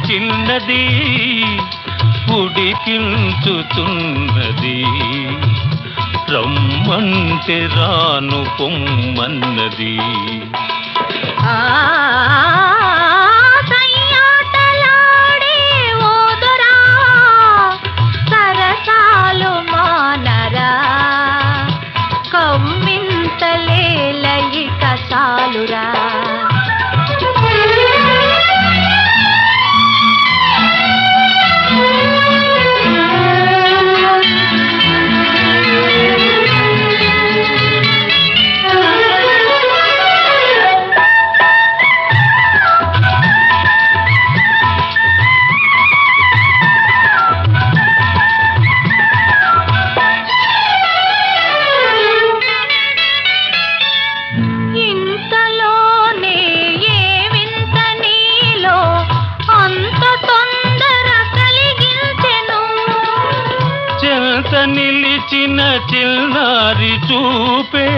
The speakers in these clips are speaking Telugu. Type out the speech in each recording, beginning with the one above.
చిన్నది ఉడికించుతున్నది రమ్మంటే రాను పొమ్మన్నది సయ్యాటలాడే ఓదరా సరసాలు మానరా కమ్మింతలేలయి కసాలురా నిలిచిన చిన్నారి చూపే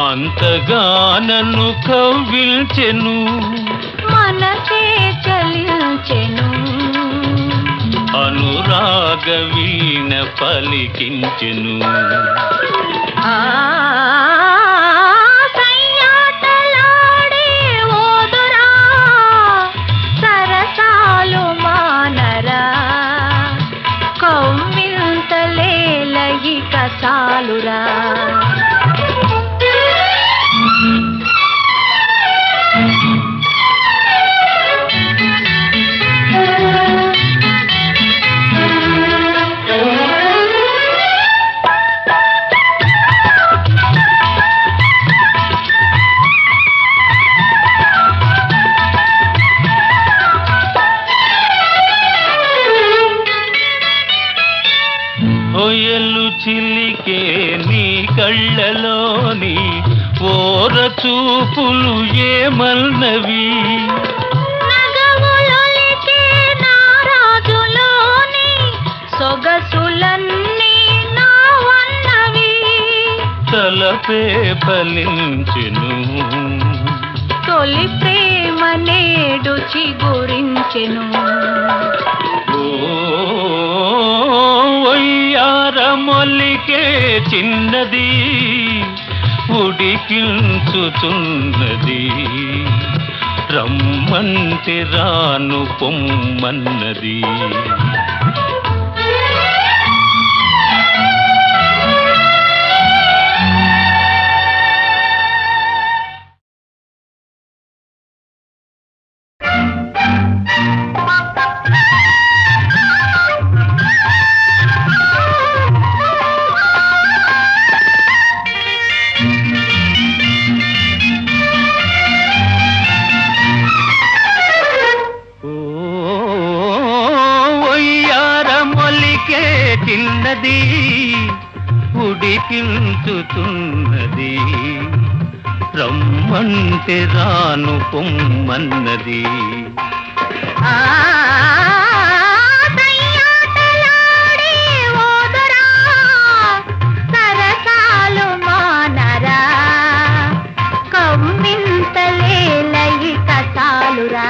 అంతగా నన్ను కవ్విల్చెను మనసే చలించెను అనురాగ వీణ పలికించెను సయ్యాటలాడే ఓదురా సరసాలు మానరా కమ్మింతలేలయి కసాలురా హొయలు చిలికే నీ కళ్ళలోని ఓర చూపులు ఏమన్నవి నగవులొలికే నారాజులోని సొగసులన్నీ నావన్నవి తలపే ఫలించెను తొలి ప్రేమ నేడు చిగురించెను మొల్లికే చిన్నది ఉడికించుతున్నది రమ్మంటే రాను పొమ్మన్నది చిన్నది ఉడికించుతున్నది రమ్మంటే రాను పొమ్మన్నది సయ్యాటలాడే ఓదరా సరసాలు మానరా కమ్మింతలేలయి కసాలురా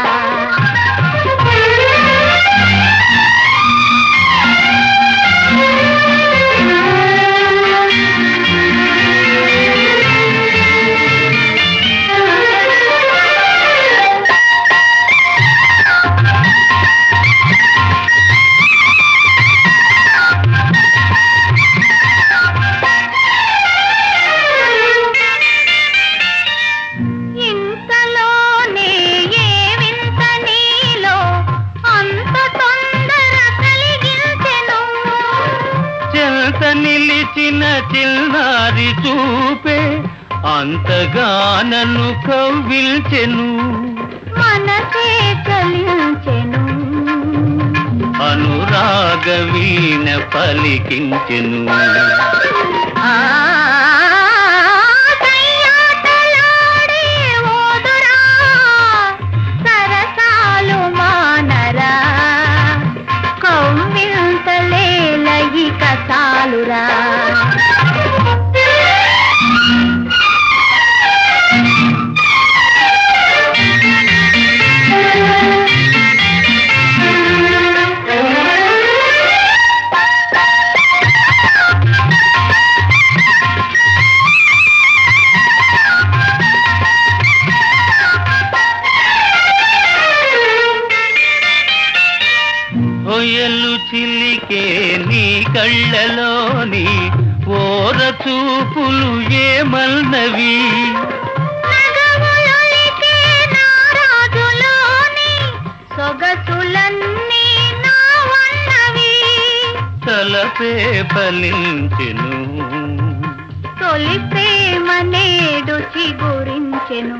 నిలిచిన చిన్నారి చూపే అంతగా నన్ను కవ్విల్చెను మనసే చలించెను అనురాగ వీణ పలికించెను సయ్యాటలాడే ఓదురా సరసాలు మానరా కమ్మింతలేలయి కసాలురా కళ్ళలోని ఓర చూపులు ఏమల్నవి నగములొలికే నారాజులోని సొగసులన్నీ నావన్నవి తలపే ఫలించెను తొలి ప్రేమ నేడు చిగురించెను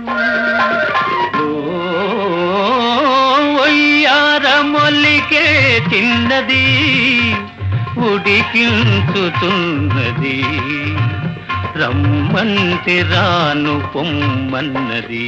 ఒయ్యారమొల్లికే చిన్నది ఉడికించుతున్నది రమ్మంటి రాను పొమ్మన్నది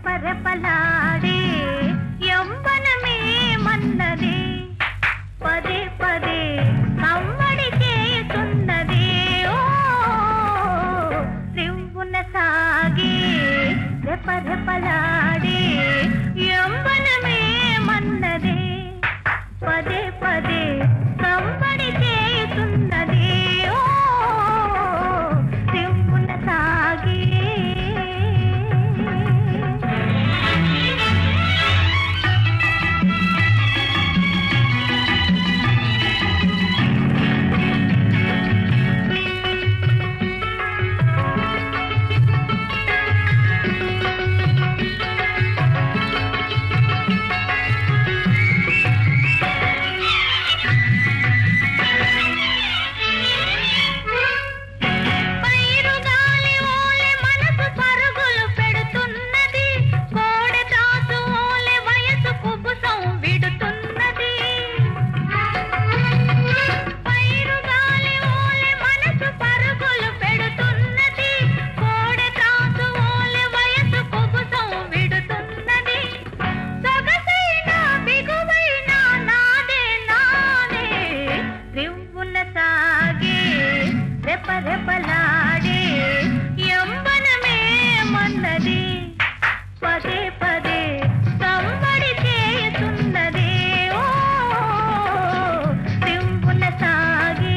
రెపరెపలాడే యవ్వనమే మన్నది పదే పదే కమ్మడి చేస్తున్నది ఓ రివ్వున సాగే రెపరెపలాడే యవ్వనమే మన్నది పదే పదే కమ్మడి చేస్తున్నది ఓ రివ్వున సాగే రెపరెపలాడే యవ్వనమే మన్నది పదే పదే కమ్మడి చేస్తున్నది ఓ రివ్వున సాగే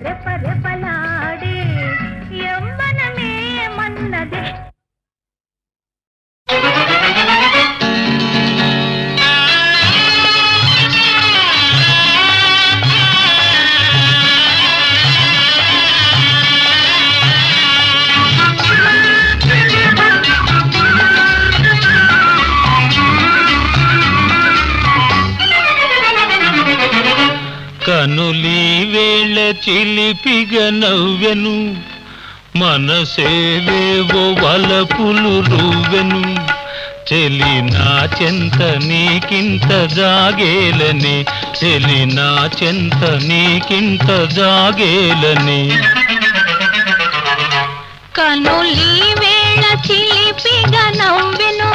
రెపరెపలాడే యవ్వనమే మన్నదే. కనులీ వేళ చిలిపిగ నవ్వెను, మనసేవేవో వలపులు రువ్వెను. చెలి నా చెంత నీకింత జాగేలని, చెలి నా చెంత నీకింత జాగేలని. కనులీ వేళ చిలిపిగా నవ్వెను,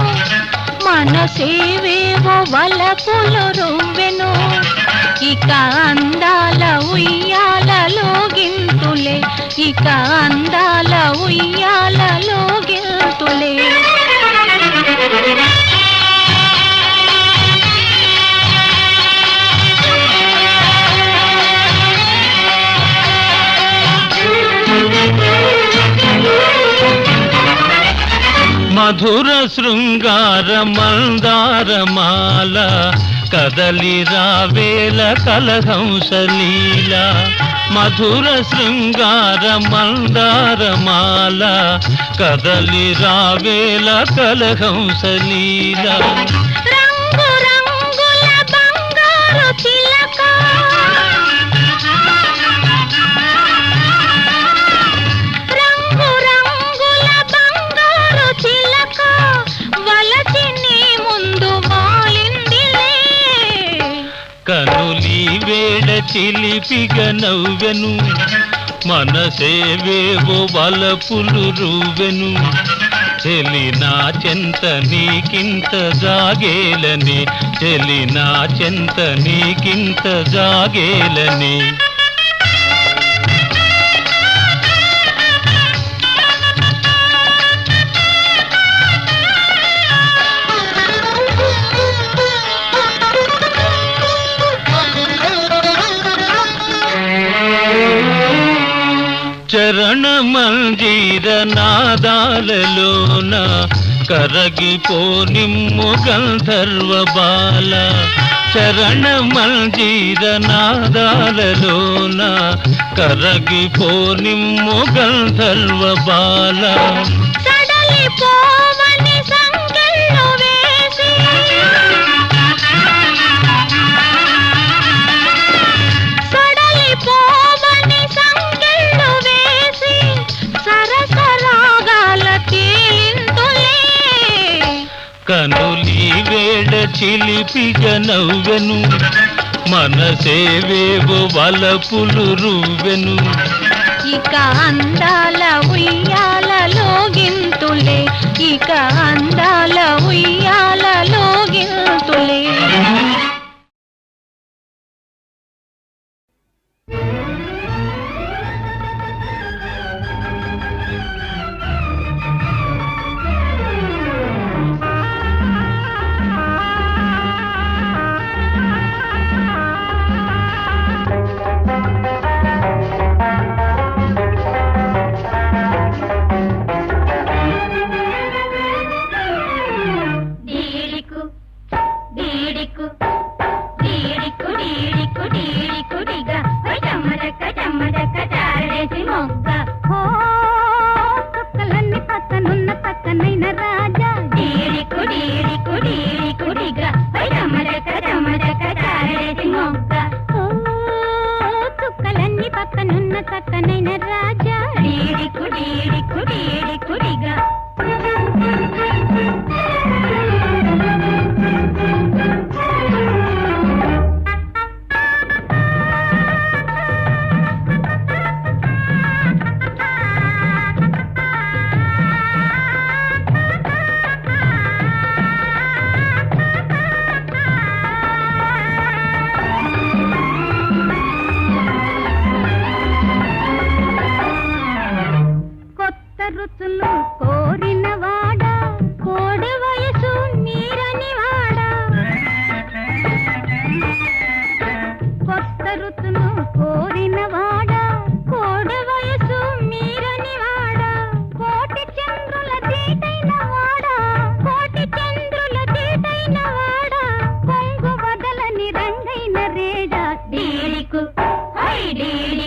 మనసేవేవో వలపులు రువ్వెను. ఇక అందాల ఉయ్యాలలో గింతులే, ఇక అందాల ఉయ్యాలలో గింతులే. మధుర శృంగార మందారమాల, కదలి రావేల కలహంసలీల. మధుర శృంగార మందారమాల, కదలి రావేల కలహంసలీల. రంగు రంగుల బంగారు చిలక, రంగు రంగుల బంగారు చిలక, వలచి నీ ముందు వాలిందిలే. కనులీ వేళ చిలిపిగ నవ్వెను, మనసేవేవో వలపులు రువ్వెను. చెలి నా చెంత నీకింత జాగేలని, చెలి నా చెంత నీకింత జాగేలని. చరణ మంజీర నాదాలలోన, కరగిపోనిమ్ము గంధర్వ బాల. చరణ మంజీర నాదాలలోన, కరగిపోనిమ్ము గంధర్వ బాల. సడలిపోవని సంకెళ్ళు వేసి, సడలిపోవని సంకెళ్ళు వేసి, సరసరాగాల తేలిందులే. కనులీ వేళ చిలిపిగ నవ్వెను, మనసేవేవో వలపులు రువ్వెను. ఇక అందాల ఉయ్యాలలో గింతులే, ఇక అందాల ఉయ్యాలలో గింతులే.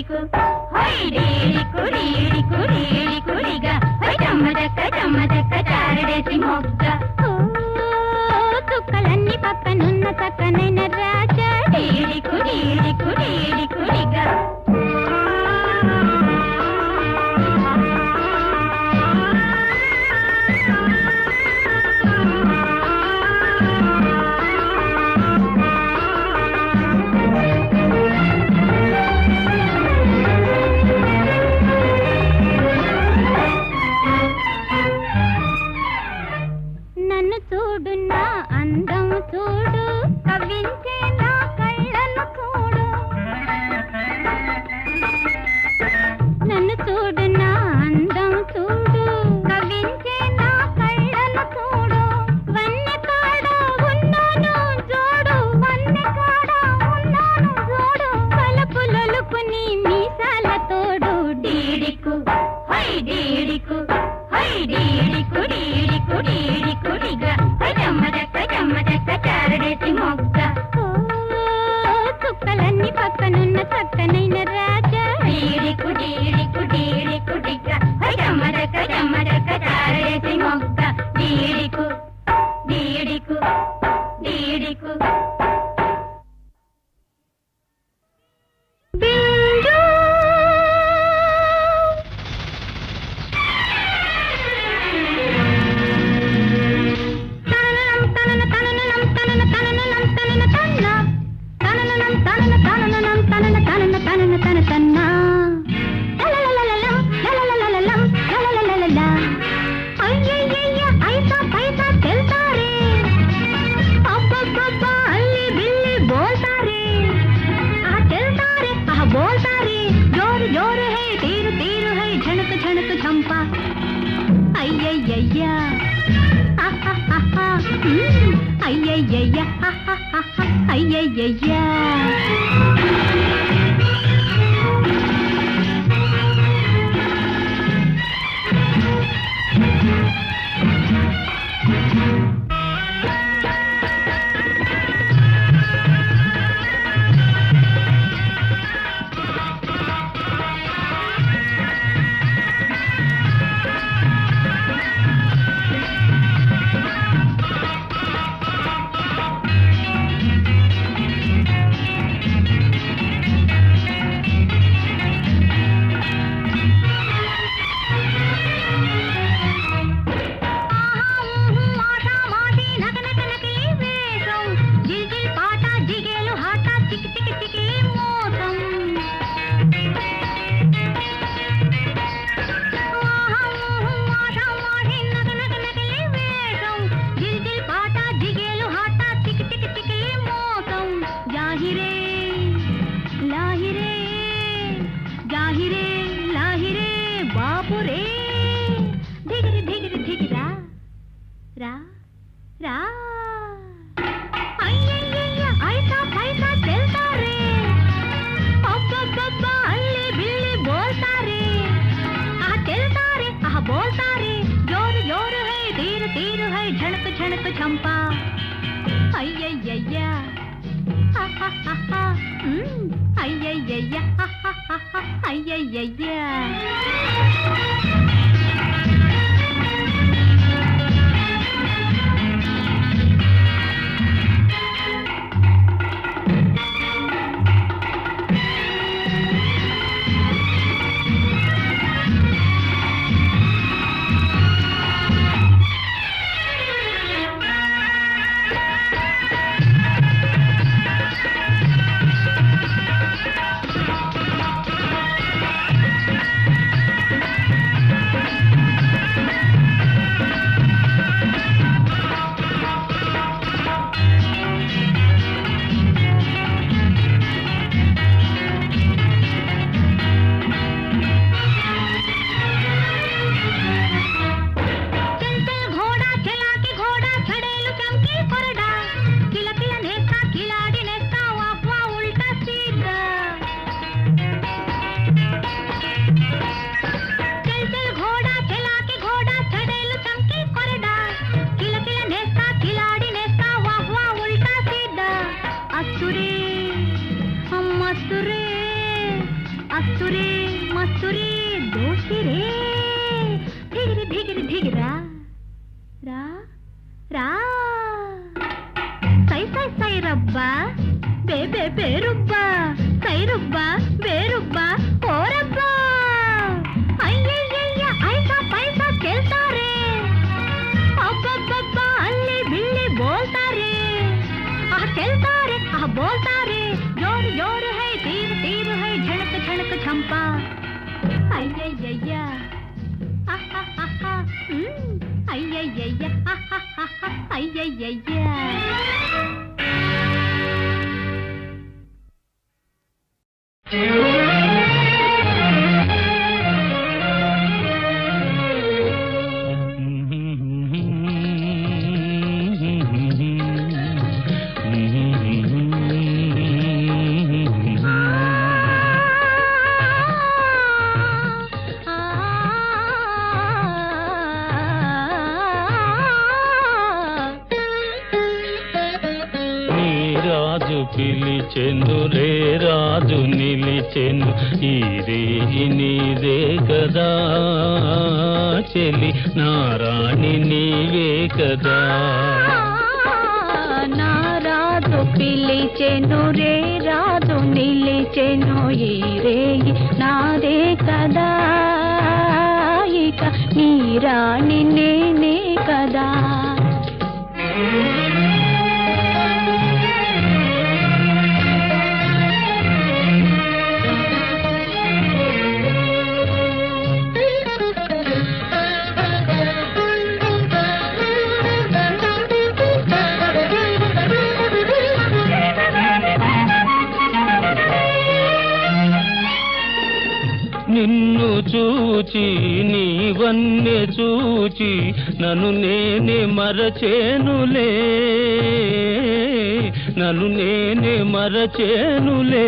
డీడికు హై డీడికు డీడికు డీడికుడిగా హై జమ్మదక్క చారడేసి మొగ్గ చుక్కలన్నీ పక్కనున్న చక్కనైన రాజా డీడికు డీడికు డీడికుడిగా నన్ను చూడు నా అందం చూడు కవ్వించే నా కళ్ళను చూడు నన్ను చూడు నా అందం చూడు కవ్వించే నా కళ్ళను చూడు వన్నె కాడ ఉన్నాను జోడు వన్నె కాడ ఉన్నాను జోడు పలుపులొలుపుని మీసాల తోడు డీడికు హై డీడికు హై డీడికు డీడికు డీడికుడిగా హై జమ్మదక్క చారడేసి మొగ్గ చుక్కలన్నీ పక్కనున్న చక్కనైన రాజా డీడికు డీడికు డీడికుడిగా హై జమ్మదక్క చారడేసి మొగ్గ డీడికు డీడికు డీడికు అయ్యయ్యయ్యా అయ్యయ్యయ్యా అయ్యయ్యయ్యా బాపురే ధిగిరి ధిగిరి ధిగిరా రా రా అయ్యయ్యయ్య ఐసా పైసా చల్తా రే అబ్బబ్బబ్బా అల్లి బిల్లి బోల్తా రే ఆ చల్తా రే ఆ బోల్తా రే జోరు జోరు హై తీరు తీరు హై ఝణక్ ఝణక్ చంపా అయ్యయ్యయ్య అయ్యయ్యయ్య అయ్యయ్యయ్య దోషిరే ధిగిరి ధిగిరి ధిగిరా రా రా సై సై సై రబ్బా బే బే బే రుబ్బా సై రుబ్బా బే రుబ్బా ఓ రబ్బా అయ్యయ్యయ్య ఐసా పైసా చెల్తారే అబ్బబ్బబ్బా అల్లి బిల్లి బోల్తారే ఆహ్ చెల్తారే ఆహ్ బోల్తారే జోరు జోరు హై తీరు తీరు హై ఝణక ఝణక ఝంపా అయ్యయ్యయ్య అయ్యయ్యయ్య అయ్యయ్యయ్య పిలిచెను రే రాజు నిలిచెను ఈ రేయి నీదే కదా చెలి నారాణి నీవే కదా నా రాజు పిలిచెను రే రాజు నిలిచెను ఈ రేయి నాదే కదా ఇక నీ రాణి నేనే కదా నిన్ను చూచి నీవన్నే చూచి నన్ను నేనే మరచేనులే నన్ను నేనే మరచేనులే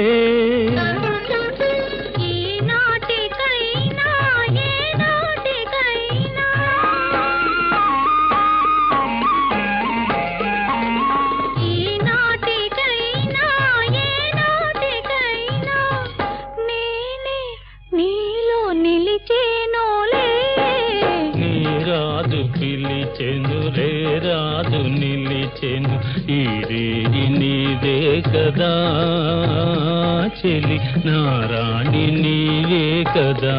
పిలిచెను రే రాజు నిలిచెను ఈ రేయి నీదే కదా చెలి నారాణి నీవే కదా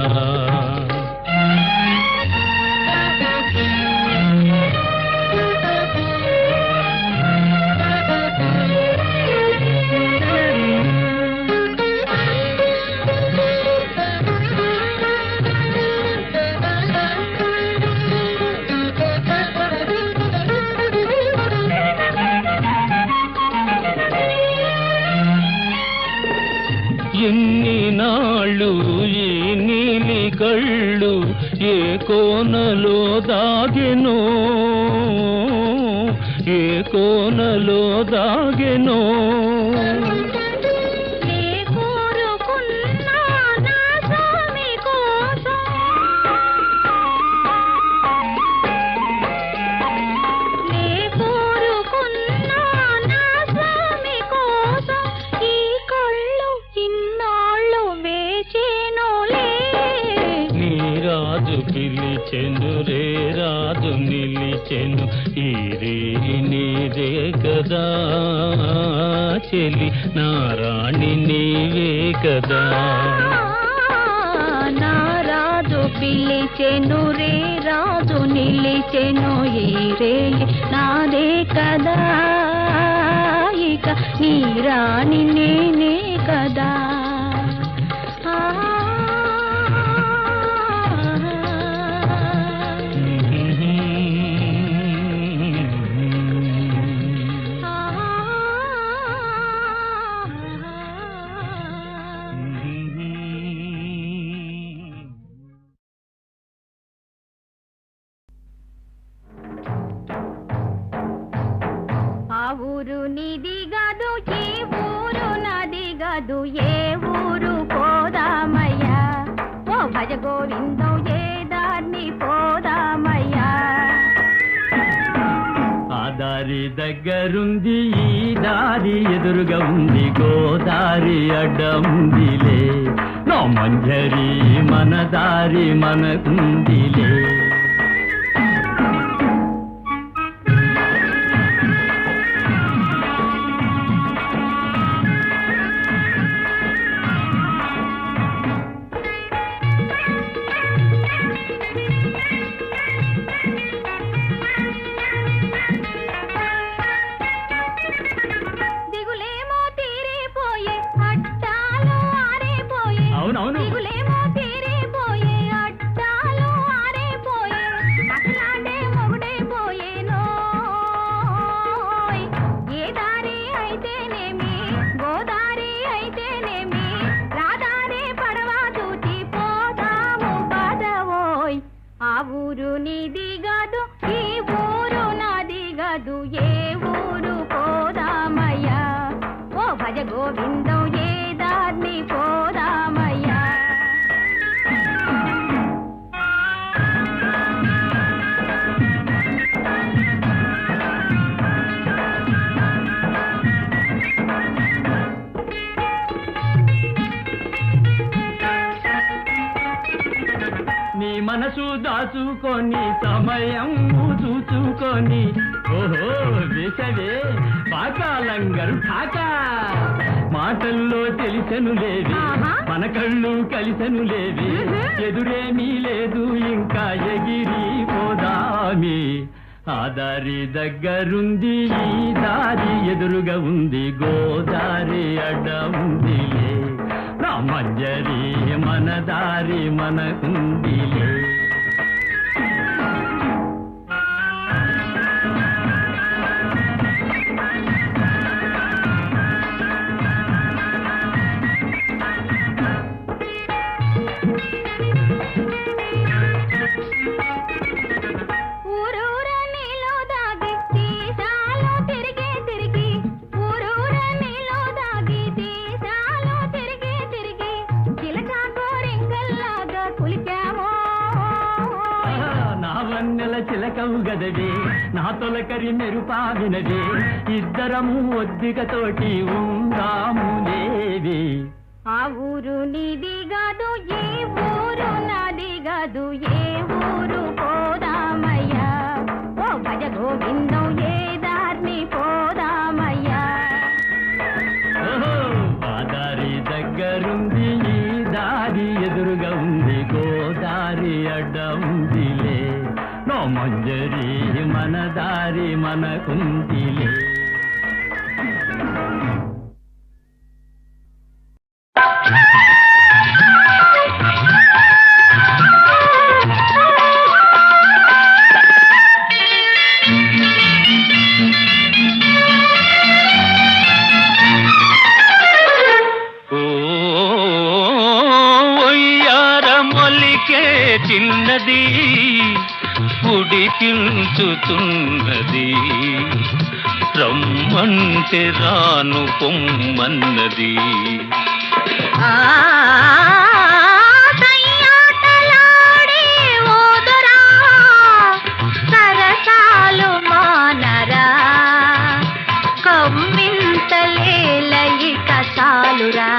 ఎన్ని నాళ్ళు ఈ నీలి కళ్ళు ఏ కోనలో దాగెనో ఏ కోనలో దాగెనో పిలిచెను రే రాజు నిలిచెను ఈ రేయి నీదే కదా చెలి నారాణి నీవే కదా నా రాజు పిలిచెను రే రాజు నిలిచెను ఈ రేయి నాదే కదా ఇక నీ రాణి నేనే కదా ఊరు నీది గదు ఈ ఊరు నాది గదు ఏ ఊరు పోదామయ్యా ఓ భజ గోవిందం ఏ దాన్ని పోదామయ్యా ఆ దారి దగ్గరుంది ఈ దారి ఎదురుగా ఉంది గోదారి అడ్డముందిలే నో మంజరి మన దారి మనకుందిలే. అవునవును. దిగులేమో తీరిపోయే అట్టాలు ఆరైపోయే అసలాడే మొగుడైపోయేనోయ్. ఏ దారి అయితేనేమి గోదారి అయితేనేమి రాదారి పడవ దూచి పోదాము పదవోయ్. ఆ ఊరు నీది గదు ఈ ఊరు నాది గదు ఏ ఊరు పోదామయ్యా ఓ భజ గోవిందం ఏ దాన్ని పోదామయ్యా. నీ మనసు దాచుకొని సమయం చూచుకొని ఓహో వేసవే పాకాలంగరు ఠాకా. మాటల్లో తెలిసెను లేవి మన కళ్ళు కలిసెను లేవి ఎదురేమీ లేదు ఇంకా ఎగిరి పోదామి. ఆ దారి దగ్గరుంది ఈ దారి ఎదురుగా ఉంది గోదారి అడ్డ ఉందిలే. నా మంజరి మన దారి మనకుందిలే. వన్నెల చిలకవు గదవే నా తొలకరి మెరుపావినవే ఇద్దరము ఒద్దికతోటి ఉందాము లేవే. ఆ ఊరు నీది గదు ఈ ఊరు నాది గదు ఏ ఊరు పోదామయ్యా ఓ భజ గోవిందం ఏ దారిని పోదామయ్యా. ఆ దారి దగ్గరుంది ఈ దారి ఎదురుగా ఉంది గోదారి అడ్డ ఉందిలే. నో మంజరి మన దారి మనకుందిలే. చిన్నది ఉడికించుతున్నది రమ్మంటే రాను పొమ్మన్నది. సరసాలు మానరా కమ్మింతలేలయి కసాలురా.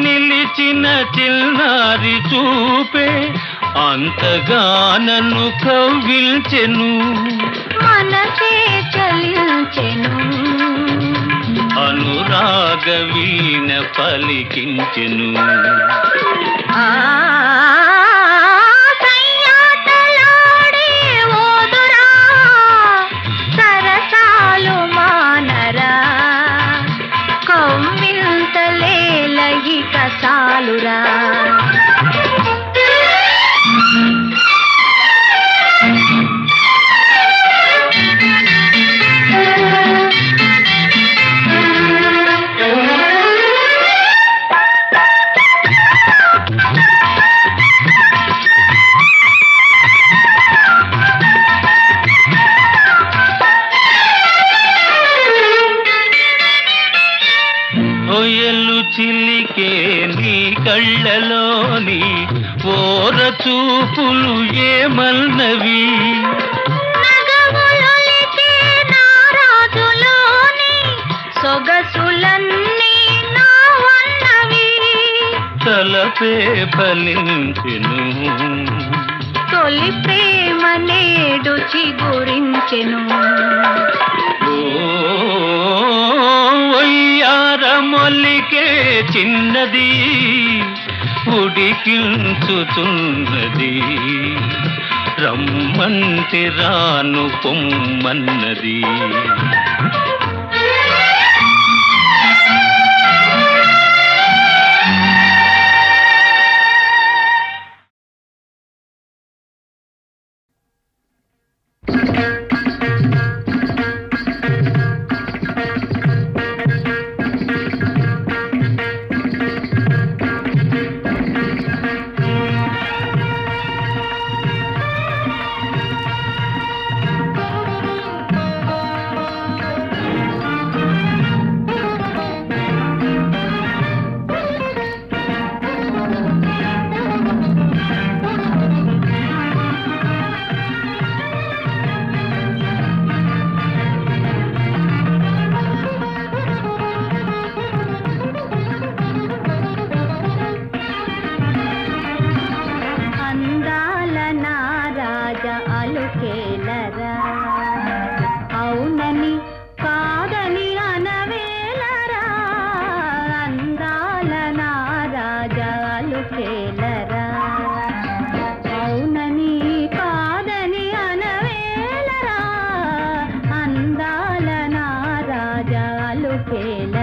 నిలిచిన చిన్నారి చూపే అంతగా నన్ను కవ్విల్చెను మనసే చలించెను అనురాగ వీణ పలికించెను. సరసాలు మానరా కమ్మింతలేలయి కసాలురా. అందుకే నీ కళ్ళలోని ఓర చూపులు ఏమన్నవి నగములొలికే నా రాజులోని సొగసులన్నీ నావన్నవి తలపే ఫలించెను తొలి ప్రేమ నేడు చిగురించెను మొల్లికే చిన్నది ఉడికించుతున్నది రమ్మంటే రాను పొమ్మన్నది అవునని కాదని అనవేలరా అందాల నా రాజాలు కేలరా అవునని కాదని అనవేలరా అందాల నా రాజాలు కేలరా